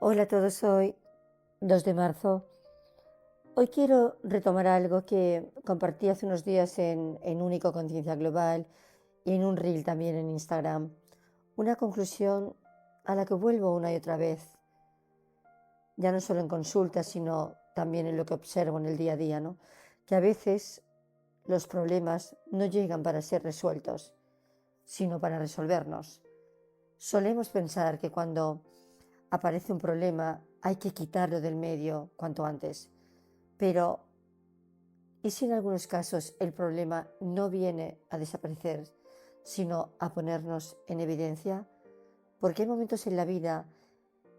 Hola a todos, hoy 2 de marzo. Hoy quiero retomar algo que compartí hace unos días en Único Conciencia Global y en un reel también en Instagram. Una conclusión a la que vuelvo una y otra vez, ya no solo en consultas, sino también en lo que observo en el día a día, ¿no? Que a veces los problemas no llegan para ser resueltos, sino para resolvernos. Solemos pensar que cuando aparece un problema hay que quitarlo del medio cuanto antes. Pero, ¿y si en algunos casos el problema no viene a desaparecer, sino a ponernos en evidencia? Porque hay momentos en la vida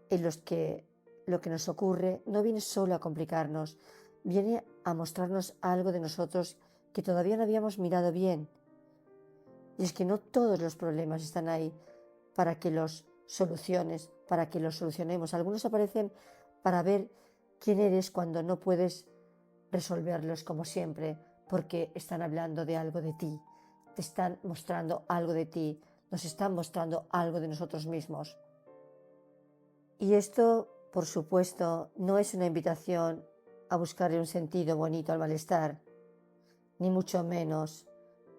en los que lo que nos ocurre no viene solo a complicarnos, viene a mostrarnos algo de nosotros que todavía no habíamos mirado bien. Y es que no todos los problemas están ahí para que los soluciones, para que los solucionemos. Algunos aparecen para ver quién eres cuando no puedes resolverlos como siempre, porque están hablando de algo de ti, te están mostrando algo de ti, nos están mostrando algo de nosotros mismos. Y esto, por supuesto, no es una invitación a buscarle un sentido bonito al malestar, ni mucho menos,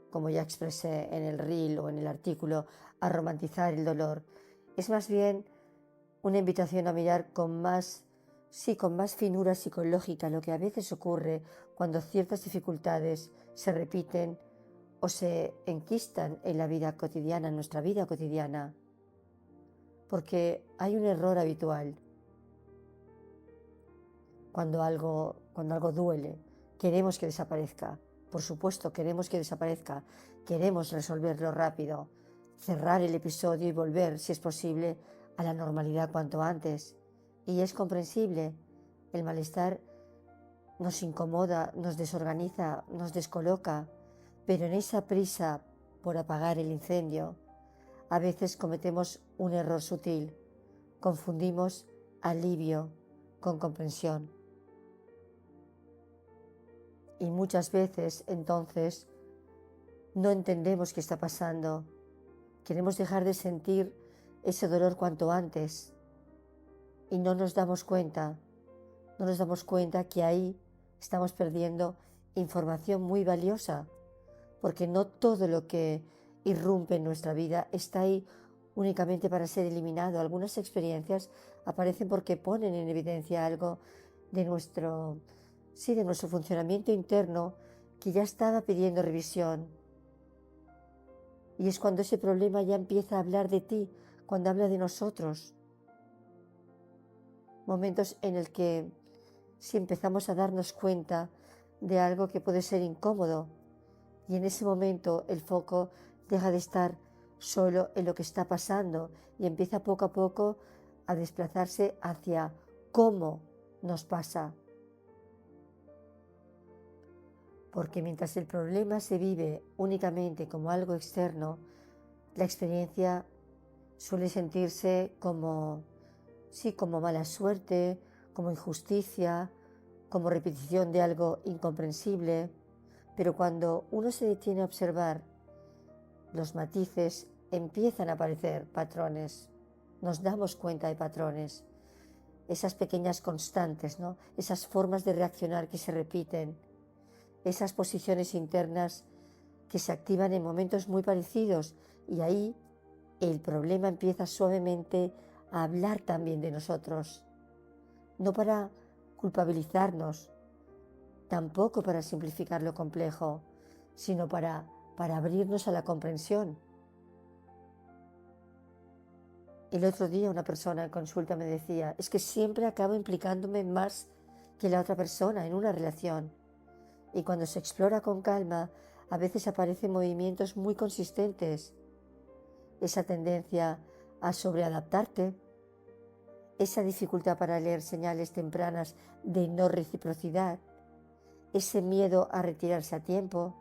como ya expresé en el reel o en el artículo, a romantizar el dolor. Es más bien una invitación a mirar con más finura psicológica lo que a veces ocurre cuando ciertas dificultades se repiten o se enquistan en la vida cotidiana, en nuestra vida cotidiana. Porque hay un error habitual. Cuando algo duele, queremos que desaparezca. Por supuesto, queremos que desaparezca. Queremos resolverlo rápido, cerrar el episodio y volver, si es posible, a la normalidad cuanto antes. Y es comprensible. El malestar nos incomoda, nos desorganiza, nos descoloca, pero en esa prisa por apagar el incendio, a veces cometemos un error sutil. Confundimos alivio con comprensión. Y muchas veces, entonces, no entendemos qué está pasando. Queremos dejar de sentir ese dolor cuanto antes y no nos damos cuenta que ahí estamos perdiendo información muy valiosa, porque no todo lo que irrumpe en nuestra vida está ahí únicamente para ser eliminado. Algunas experiencias aparecen porque ponen en evidencia algo de nuestro funcionamiento interno que ya estaba pidiendo revisión. Y es cuando ese problema ya empieza a hablar de ti, cuando habla de nosotros. Momentos en el que si empezamos a darnos cuenta de algo que puede ser incómodo, y en ese momento el foco deja de estar solo en lo que está pasando y empieza poco a poco a desplazarse hacia cómo nos pasa. Porque mientras el problema se vive únicamente como algo externo, la experiencia suele sentirse como mala suerte, como injusticia, como repetición de algo incomprensible. Pero cuando uno se detiene a observar los matices, empiezan a aparecer patrones. Nos damos cuenta de patrones, esas pequeñas constantes, ¿no? Esas formas de reaccionar que se repiten, esas posiciones internas que se activan en momentos muy parecidos, y ahí el problema empieza suavemente a hablar también de nosotros, no para culpabilizarnos, tampoco para simplificar lo complejo, sino para abrirnos a la comprensión. El otro día una persona en consulta me decía, es que siempre acabo implicándome más que la otra persona en una relación. Y cuando se explora con calma, a veces aparecen movimientos muy consistentes. Esa tendencia a sobreadaptarte, esa dificultad para leer señales tempranas de no reciprocidad, ese miedo a retirarse a tiempo,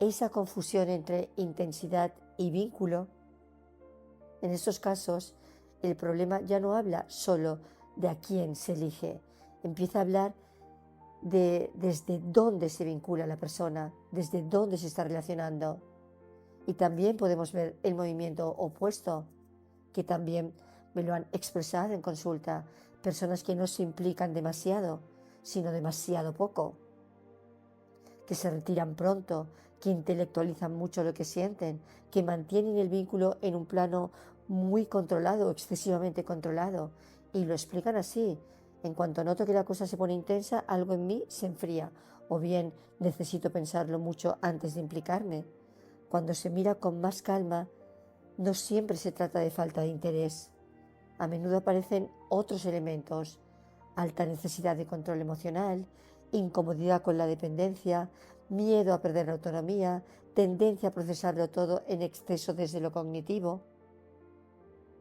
esa confusión entre intensidad y vínculo. En estos casos, el problema ya no habla solo de a quién se elige, empieza a hablar de desde dónde se vincula la persona, desde dónde se está relacionando. Y también podemos ver el movimiento opuesto, que también me lo han expresado en consulta, personas que no se implican demasiado, sino demasiado poco, que se retiran pronto, que intelectualizan mucho lo que sienten, que mantienen el vínculo en un plano muy controlado, excesivamente controlado, y lo explican así. En cuanto noto que la cosa se pone intensa, algo en mí se enfría, o bien necesito pensarlo mucho antes de implicarme. Cuando se mira con más calma, no siempre se trata de falta de interés. A menudo aparecen otros elementos: alta necesidad de control emocional, incomodidad con la dependencia, miedo a perder la autonomía, tendencia a procesarlo todo en exceso desde lo cognitivo.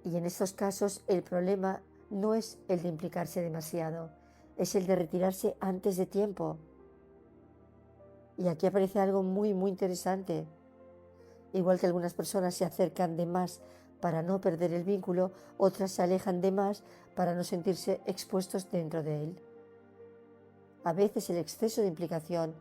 Y en estos casos el problema no es el de implicarse demasiado, es el de retirarse antes de tiempo. Y aquí aparece algo muy interesante. Igual que algunas personas se acercan de más para no perder el vínculo, otras se alejan de más para no sentirse expuestos dentro de él. A veces el exceso de implicación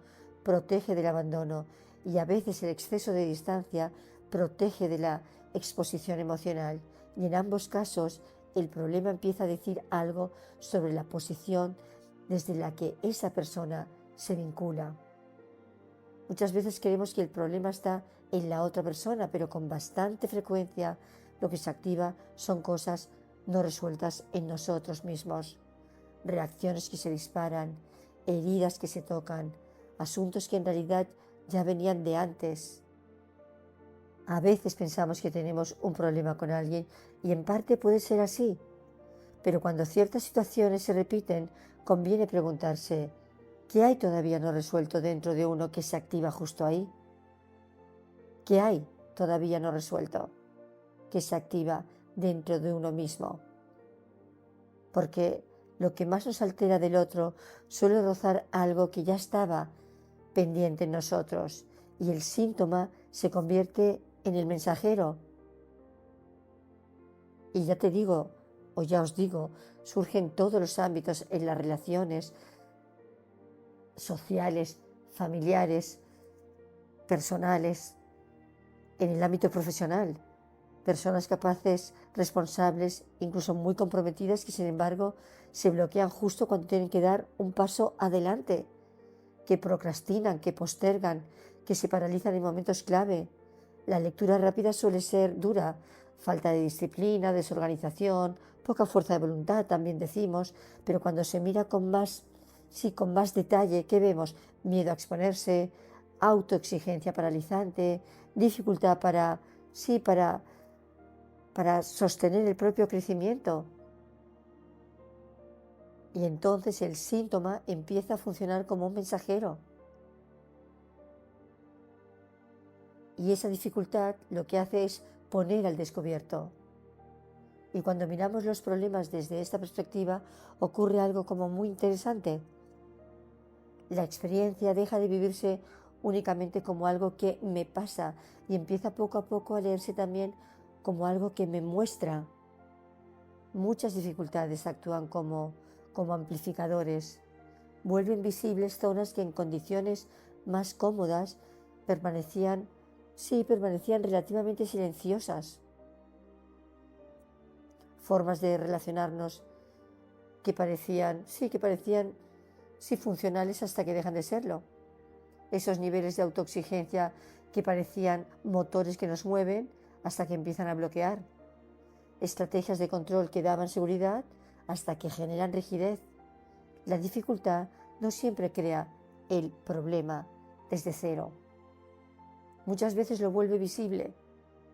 protege del abandono y a veces el exceso de distancia protege de la exposición emocional. Y en ambos casos el problema empieza a decir algo sobre la posición desde la que esa persona se vincula. Muchas veces creemos que el problema está en la otra persona, pero con bastante frecuencia lo que se activa son cosas no resueltas en nosotros mismos, reacciones que se disparan, heridas que se tocan, asuntos que en realidad ya venían de antes. A veces pensamos que tenemos un problema con alguien y en parte puede ser así, pero cuando ciertas situaciones se repiten, conviene preguntarse: ¿qué hay todavía no resuelto dentro de uno que se activa justo ahí? ¿Qué hay todavía no resuelto que se activa dentro de uno mismo? Porque lo que más nos altera del otro suele rozar algo que ya estaba pendiente en nosotros, y el síntoma se convierte en el mensajero. Y ya te digo, o ya os digo, surge en todos los ámbitos, en las relaciones sociales, familiares, personales, en el ámbito profesional. Personas capaces, responsables, incluso muy comprometidas, que sin embargo se bloquean justo cuando tienen que dar un paso adelante, que procrastinan, que postergan, que se paralizan en momentos clave. La lectura rápida suele ser dura: falta de disciplina, desorganización, poca fuerza de voluntad, también decimos, pero cuando se mira con más, sí, con más detalle, ¿qué vemos? Miedo a exponerse, autoexigencia paralizante, dificultad para sostener el propio crecimiento. Y entonces el síntoma empieza a funcionar como un mensajero. Y esa dificultad lo que hace es poner al descubierto. Y cuando miramos los problemas desde esta perspectiva, ocurre algo como muy interesante. La experiencia deja de vivirse únicamente como algo que me pasa y empieza poco a poco a leerse también como algo que me muestra. Muchas dificultades actúan como amplificadores, vuelven visibles zonas que en condiciones más cómodas permanecían relativamente silenciosas. Formas de relacionarnos que parecían funcionales hasta que dejan de serlo. Esos niveles de autoexigencia que parecían motores que nos mueven hasta que empiezan a bloquear. Estrategias de control que daban seguridad hasta que generan rigidez. La dificultad no siempre crea el problema desde cero. Muchas veces lo vuelve visible,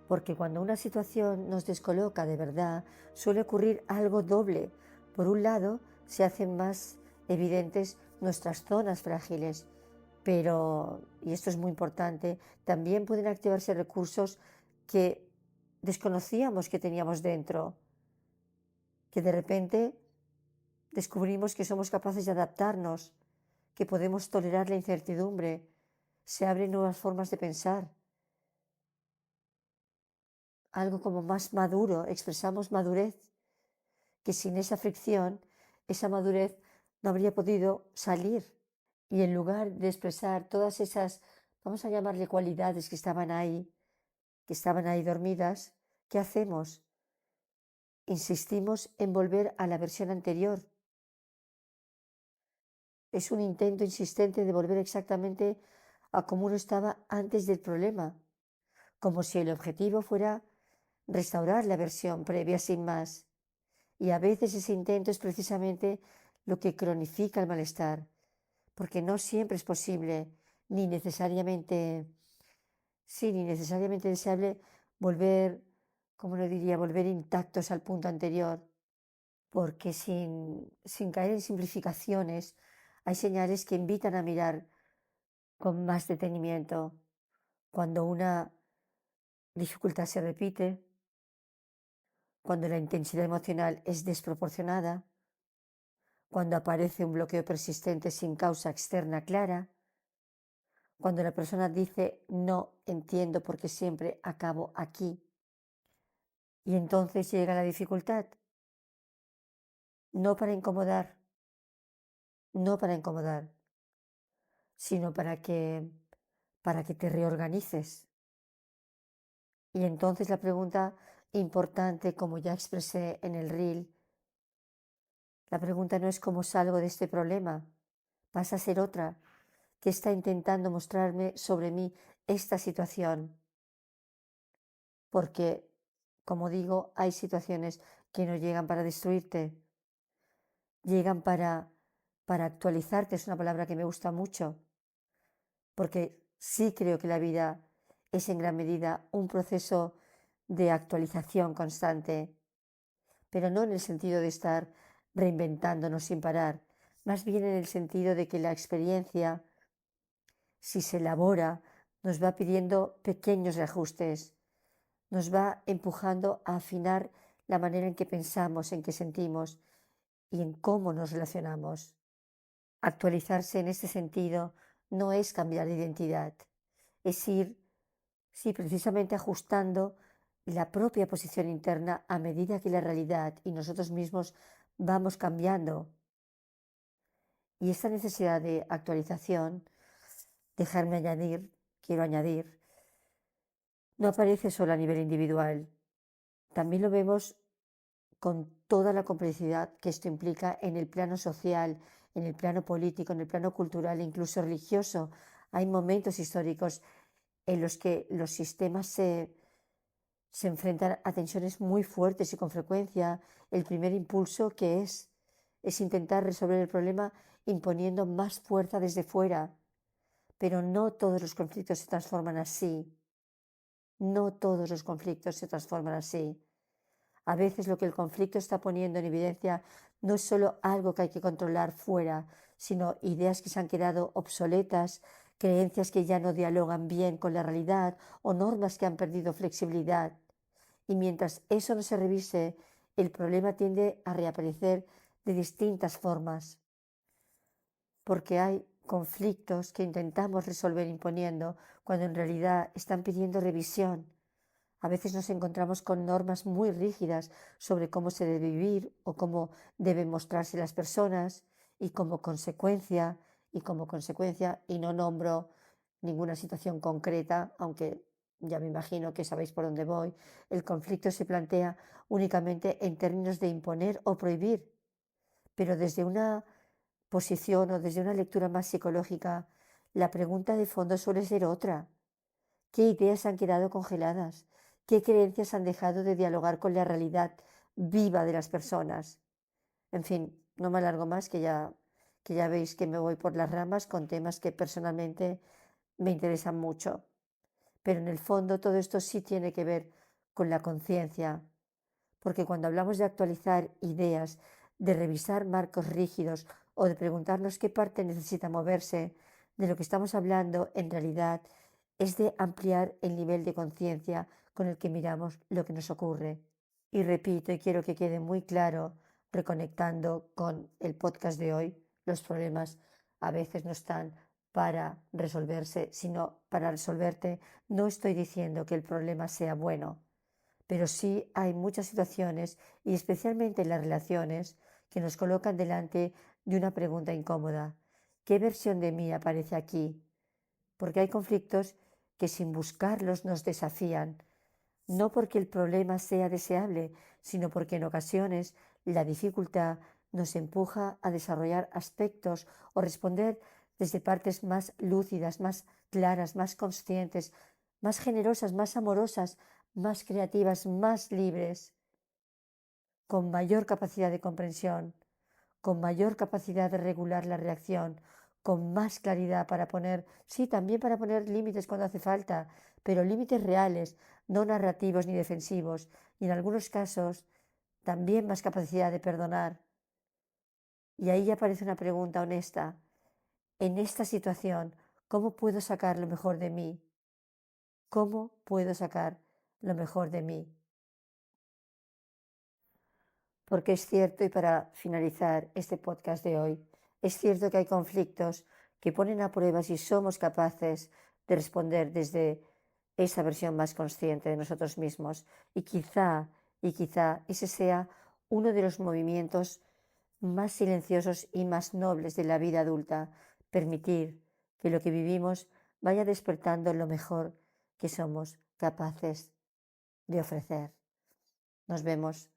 porque cuando una situación nos descoloca de verdad, suele ocurrir algo doble. Por un lado, se hacen más evidentes nuestras zonas frágiles, pero, y esto es muy importante, también pueden activarse recursos que desconocíamos que teníamos dentro, que de repente descubrimos que somos capaces de adaptarnos, que podemos tolerar la incertidumbre, se abren nuevas formas de pensar, algo como más maduro, expresamos madurez, que sin esa fricción, esa madurez no habría podido salir. Y en lugar de expresar todas esas, vamos a llamarle cualidades que estaban ahí dormidas, ¿qué hacemos? insistimos en volver a la versión anterior. Es un intento insistente de volver exactamente a como uno estaba antes del problema, como si el objetivo fuera restaurar la versión previa sin más. Y a veces ese intento es precisamente lo que cronifica el malestar, porque no siempre es posible ni necesariamente, sí, ni necesariamente deseable volver, como lo diría, volver intactos al punto anterior, porque sin caer en simplificaciones, hay señales que invitan a mirar con más detenimiento cuando una dificultad se repite, cuando la intensidad emocional es desproporcionada, cuando aparece un bloqueo persistente sin causa externa clara, cuando la persona dice no entiendo porque siempre acabo aquí. Y entonces llega la dificultad, no para incomodar, no para incomodar, sino para que te reorganices. Y entonces la pregunta importante, como ya expresé en el reel, la pregunta no es cómo salgo de este problema, pasa a ser otra, que está intentando mostrarme sobre mí esta situación. Porque, como digo, hay situaciones que no llegan para destruirte, llegan para actualizarte, es una palabra que me gusta mucho, porque sí creo que la vida es en gran medida un proceso de actualización constante, pero no en el sentido de estar reinventándonos sin parar, más bien en el sentido de que la experiencia, si se elabora, nos va pidiendo pequeños reajustes, nos va empujando a afinar la manera en que pensamos, en que sentimos y en cómo nos relacionamos. Actualizarse en este sentido no es cambiar de identidad, es ir, sí, precisamente ajustando la propia posición interna a medida que la realidad y nosotros mismos vamos cambiando. Y esta necesidad de actualización, quiero añadir, no aparece solo a nivel individual, también lo vemos con toda la complejidad que esto implica en el plano social, en el plano político, en el plano cultural e incluso religioso. Hay momentos históricos en los que los sistemas se enfrentan a tensiones muy fuertes y con frecuencia el primer impulso que es intentar resolver el problema imponiendo más fuerza desde fuera. Pero no todos los conflictos se transforman así. No todos los conflictos se transforman así. A veces lo que el conflicto está poniendo en evidencia no es solo algo que hay que controlar fuera, sino ideas que se han quedado obsoletas, creencias que ya no dialogan bien con la realidad o normas que han perdido flexibilidad. Y mientras eso no se revise, el problema tiende a reaparecer de distintas formas, porque hay conflictos que intentamos resolver imponiendo cuando en realidad están pidiendo revisión. A veces nos encontramos con normas muy rígidas sobre cómo se debe vivir o cómo deben mostrarse las personas y no nombro ninguna situación concreta, aunque ya me imagino que sabéis por dónde voy, el conflicto se plantea únicamente en términos de imponer o prohibir, pero desde una posición o desde una lectura más psicológica, la pregunta de fondo suele ser otra. ¿Qué ideas han quedado congeladas? ¿Qué creencias han dejado de dialogar con la realidad viva de las personas? En fin, no me alargo más, que ya veis que me voy por las ramas con temas que personalmente me interesan mucho. Pero en el fondo todo esto sí tiene que ver con la conciencia, porque cuando hablamos de actualizar ideas, de revisar marcos rígidos o de preguntarnos qué parte necesita moverse, de lo que estamos hablando en realidad es de ampliar el nivel de conciencia con el que miramos lo que nos ocurre. Y repito, y quiero que quede muy claro, reconectando con el podcast de hoy, los problemas a veces no están para resolverse, sino para resolverte. No estoy diciendo que el problema sea bueno, pero sí hay muchas situaciones, y especialmente en las relaciones, que nos colocan delante de una pregunta incómoda. ¿Qué versión de mí aparece aquí? Porque hay conflictos que sin buscarlos nos desafían no porque el problema sea deseable, sino porque en ocasiones la dificultad nos empuja a desarrollar aspectos o responder desde partes más lúcidas, más claras, más conscientes, más generosas, más amorosas, más creativas, más libres, con mayor capacidad de comprensión, con mayor capacidad de regular la reacción, con más claridad para poner, sí, también para poner límites cuando hace falta, pero límites reales, no narrativos ni defensivos, y en algunos casos también más capacidad de perdonar. Y ahí aparece una pregunta honesta. En esta situación, ¿cómo puedo sacar lo mejor de mí? ¿Cómo puedo sacar lo mejor de mí? Porque es cierto, y para finalizar este podcast de hoy, es cierto que hay conflictos que ponen a prueba si somos capaces de responder desde esa versión más consciente de nosotros mismos. Y quizá ese sea uno de los movimientos más silenciosos y más nobles de la vida adulta, permitir que lo que vivimos vaya despertando lo mejor que somos capaces de ofrecer. Nos vemos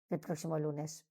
el próximo lunes.